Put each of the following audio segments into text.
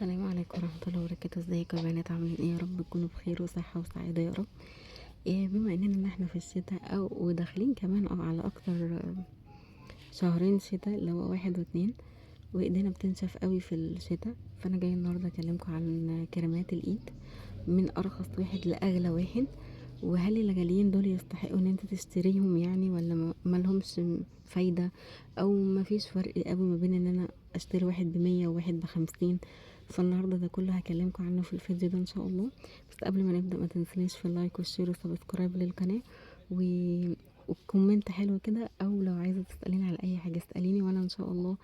السلام عليكم ورحمة الله وبركاته. ازيكم يا بنات؟ عاملين ايه؟ يا رب تكونوا بخير وصحة وسعادة يا رب. بما اننا احنا في الشتاء او وداخلين كمان او على اكتر شهرين شتاء اللي هو 1 و2، وايدينا بتنشف قوي في الشتاء. فانا جاي النهارده اكلمكم عن كريمات الايد من ارخص واحد لاغلى واحد، وهل الغاليين دول يستحقوا ان انت تشتريهم يعني، ولا ملهمش فايدة، او مفيش فرق قوي ما بين ان انا اشتري واحد ب100 وواحد ب50. فالنهارده ده كله هكلمكم عنه في الفيديو ده ان شاء الله. بس قبل ما نبدأ ما تنسونيش في اللايك والشير والسبسكرايب للقناة و... وكومنت حلو كده، او لو عايزة تسأليني على اي حاجة اسأليني وانا ان شاء الله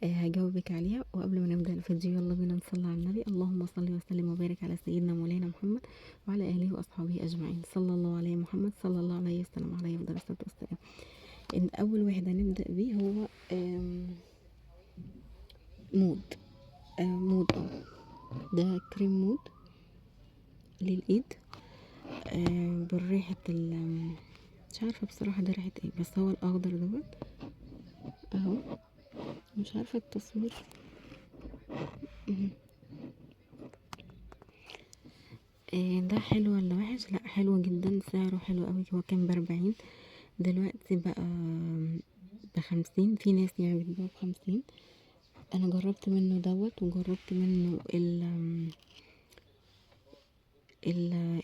هجاوبك عليها. وقبل ما نبدأ الفيديو يلا بينا نصلي على النبي. اللهم صل وسلم وبارك على سيدنا مولانا محمد وعلى آله وأصحابه أجمعين. صلى الله عليه محمد صلى الله عليه وسلم عليه أفضل الصلاة والسلام. إن أول واحد هنبدأ بيه هو مود مود ده كريم مود للإيد بالريحة مش عارفة بصراحة ده ريحة ايه، بس هو الأخضر دوت اهو. مش عارفة التصوير. ده حلو ولا وحش؟ لا حلو جدا، سعره حلو قوي. هو كان ب40، دلوقتي بقى ب50. في ناس يعني بتبيعه ب50. انا جربت منه دوت، وجربت منه ال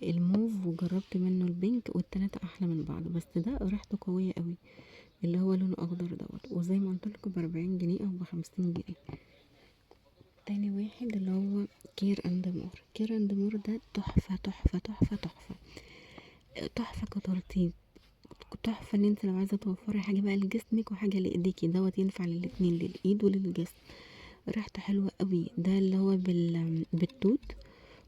الموف، وجربت منه البينك، والتلاتة احلى من بعض. بس ده ريحته قوية قوي اللي هو لونه اخضر دوت، وزي ما قلت لكم ب40 جنيه او ب50 جنيه. تاني واحد اللي هو كير اند مور. كير اند مور ده تحفة تحفة تحفة تحفة تحفة كترطيب، تحفة ان انت لو عايزة توفري حاجة بقى لجسمك وحاجة لايديكي، دوت ينفع للاتنين، للايد وللجسم. ريحته حلوة قوي. ده اللي هو بالتوت،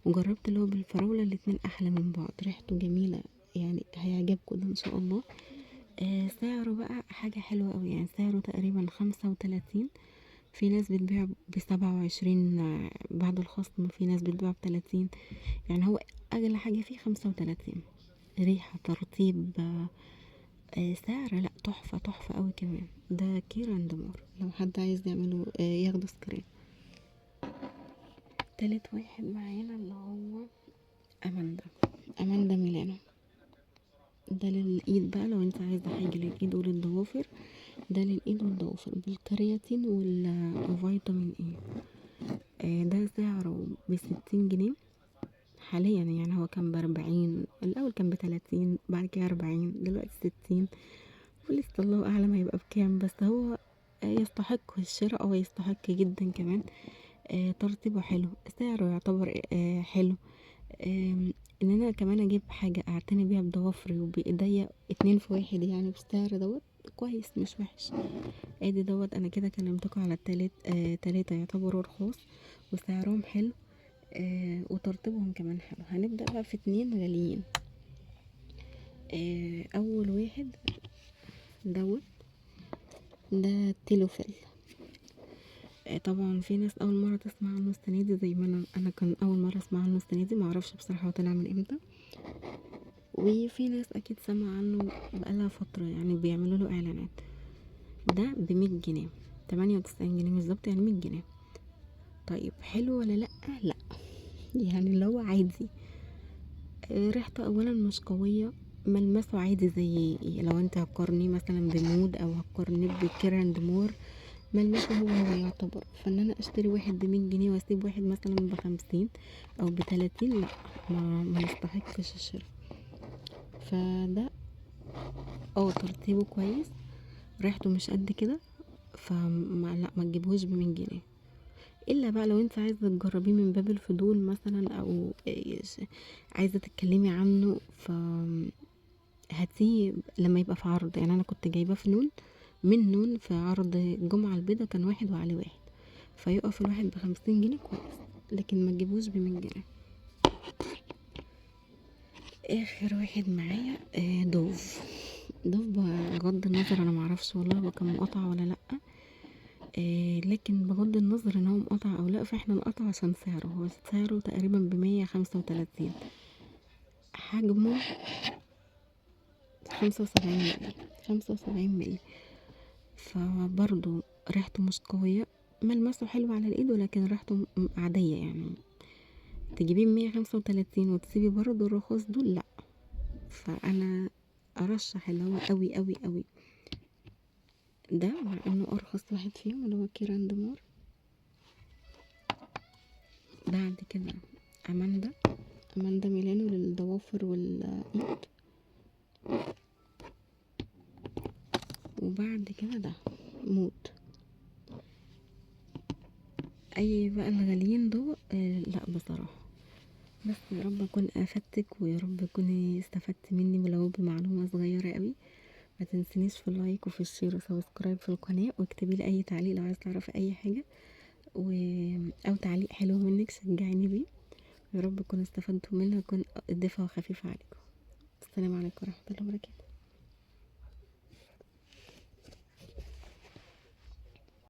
وجربت اللي هو بالفراولة، الاتنين احلى من بعض، ريحته جميلة يعني، هيعجبكم ده ان شاء الله. سعره بقى حاجة حلوة قوي، يعني سعره تقريبا 35. في ناس بتبيع ب27 بعد الخصم، في ناس بتبيع ب30. يعني هو اغلى حاجة فيه 35. ريحة ترطيب سعر لا تحفة تحفة قوي كمان. ده كير اند مور لو حد عايز يعمله ياخده سكرين. تالت واحد معانا اللي هو اماندا ميلانو. ده للايد بقى، لو انت عايزه حاجه للايد وللضوافر. ده للايد والضوافر بالكرياتين والفيتامين اي. ده سعره ب60 جنيه حاليا، يعني هو كان ب40، الاول كان ب30، بعد كده 40، دلوقتي 60، ولسه الله اعلم هيبقى بكام. بس هو يستحق الشراء، او يستحق جدا كمان. ترطيبه حلو، سعره يعتبر حلو. ان انا كمان اجيب حاجة اعتني بيها بضوافري وبايديا، 2 في 1 يعني، بالسعر دوت كويس مش وحش. ادي دوت. انا كده كلمتكم على التالت. تلاتة يعتبروا رخاص وسعرهم حلو، وترطيبهم كمان حلو. هنبدأ بقى في 2 غاليين. اول واحد دوت، ده تيلوفيل. طبعا في ناس اول مره تسمع عنه السنه دي، زي ما انا كان اول مره اسمع عنه السنه دي، معرفش بصراحه هو طلع من امتى. وفي ناس اكيد سمع عنه بقالها فتره، يعني بيعملوا له اعلانات. ده ب100 جنيه، 98 جنيه بالظبط، يعني 100 جنيه. طيب حلو ولا لا؟ لا يعني اللي هو عادي. ريحته اولا مش قويه، ملمسه عادي. زي لو انت هتقارنيه مثلا بمود او هتقارنيه بكيراند مور، ملمسه هو يعتبر. فان انا اشتري واحد ب100 جنيه واسيب واحد مثلا ب50 او ب30، لا ما يستحقش الشراء. فده ترتيبه كويس، ريحته مش قد كده، فما لا ما تجيبهوش ب100 جنيه. الا بقى لو انت عايزه تجربيه من باب الفضول مثلا، او عايزه تتكلمي عنه، هاتيه لما يبقى في عرض. يعني انا كنت جايباه في نون، من نون في عرض الجمعة البيضاء، كان واحد وعليه واحد، فيقف الواحد ب50 جنيه كويس. لكن ما تجيبوش ب100 جنيه. اخر واحد معايا دوف. دوف بغض النظر، انا معرفش والله هو كان مقاطعة ولا لا. لكن بغض النظر ان هو مقاطعة او لا، فاحنا نقطع عشان سعره. هو سعره تقريبا ب135، حجمه 75 ملي. فبرضو ريحته مش قوية، ملمسه حلو على الايد ولكن ريحته عادية يعني. تجيبيه 135 وتسيبي برضه الرخاص دول، لا. فانا ارشح اللي هو قوي قوي قوي ده، مع انه ارخص واحد فيهم اللي هو كيران دمار. بعد كده اماندا، اماندا ميلانو للضوافر والايد. وبعد كده ده موت. اي بقى الغاليين دول لا بصراحة. بس يا رب اكون افدتك، ويا رب تكوني استفدت مني ولو بمعلومة صغيرة قوي. ما تنسنيش في اللايك وفي الشير وسبسكرايب في القناة، واكتبي لي اي تعليق لو عايز تعرفي اي حاجة او تعليق حلو منك شجعيني بيه. يا رب تكونوا استفدتوا منها، وتكون ضيفة خفيفة عليكم. السلام عليكم ورحمة الله وبركاته.